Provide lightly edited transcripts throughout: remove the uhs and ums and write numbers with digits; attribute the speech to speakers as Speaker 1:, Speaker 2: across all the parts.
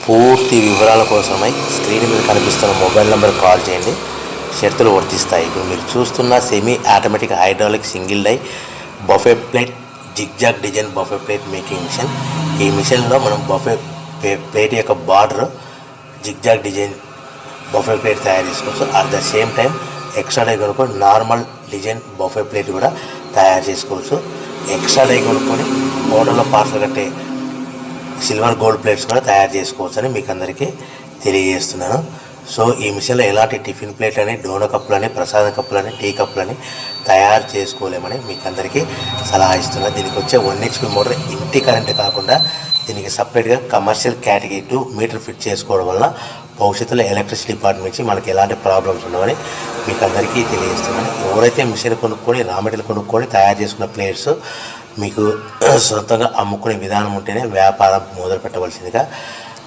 Speaker 1: పూర్తి వివరాల కోసమై స్క్రీన్ మీద కనిపిస్తున్న మొబైల్ నెంబర్ కాల్ చేయండి. షరతులు వర్తిస్తాయి. ఇప్పుడు మీరు చూస్తున్న semi automatic hydraulic single die buffet plate zigzag design buffet plate making machine. ఈ మిషన్లో మనం బఫే ప్లేట్ యొక్క border zigzag design buffet plate తయారు చేసుకోవచ్చు. At the same time extra die కొనుక్కొని నార్మల్ డిజైన్ బఫే ప్లేట్ కూడా తయారు చేసుకోవచ్చు. ఎక్స్ట్రా డై కొనుక్కొని మోడల్లో పార్సల్ కట్టే సిల్వర్ గోల్డ్ ప్లేట్స్ కూడా తయారు చేసుకోవచ్చు అని మీకు అందరికీ తెలియజేస్తున్నాను. సో ఈ మిషన్లో ఎలాంటి టిఫిన్ ప్లేట్లని, డోనో కప్పులని, ప్రసాదం కప్పులని, టీ కప్పులని తయారు చేసుకోలేమని మీకు అందరికీ సలహా ఇస్తున్నాను. దీనికి వచ్చే 1 HP మోటార్ ఇంటి కరెంట్ కాకుండా దీనికి సపరేట్గా కమర్షియల్ కేటగిరీ 2 మీటర్ ఫిట్ చేసుకోవడం వల్ల భవిష్యత్తులో ఎలక్ట్రిసిటీ డిపార్ట్మెంట్ నుంచి మనకి ఎలాంటి ప్రాబ్లమ్స్ ఉండవని మీకు అందరికీ తెలియజేస్తున్నాను. ఎవరైతే మిషన్ కొనుక్కొని రా మెటీరియల్ కొనుక్కొని తయారు చేసుకున్న ప్లేట్స్ మీకు సొంతంగా అమ్ముకునే విధానం ఉంటేనే వ్యాపారం మొదలు పెట్టవలసిందిగా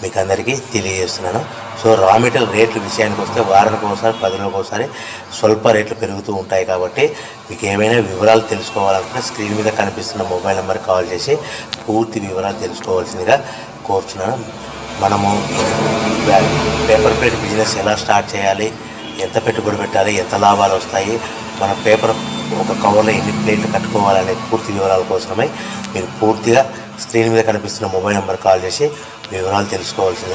Speaker 1: మీకు అందరికీ తెలియజేస్తున్నాను. సో రా మెటీరియల్ రేట్ల విషయానికి వస్తే వారానికి ఒకసారి 10 రోజులకు ఒకసారి స్వల్ప రేట్లు పెరుగుతూ ఉంటాయి. కాబట్టి మీకు ఏమైనా వివరాలు తెలుసుకోవాలనుకుంటే స్క్రీన్ మీద కనిపిస్తున్న మొబైల్ నెంబర్కి కాల్ చేసి పూర్తి వివరాలు తెలుసుకోవాల్సిందిగా కోరుతున్నాను. మనము పేపర్ ప్లేట్ బిజినెస్ ఎలా స్టార్ట్ చేయాలి, ఎంత పెట్టుబడి పెట్టాలి, ఎంత లాభాలు వస్తాయి, మన పేపర్ ఒక కవర్లో ఎన్ని ప్లేట్లు కట్టుకోవాలనే పూర్తి వివరాల కోసమై మీరు పూర్తిగా స్క్రీన్ మీద కనిపిస్తున్న మొబైల్ నెంబర్ కాల్ చేసి వివరాలు తెలుసుకోవాల్సిందిగా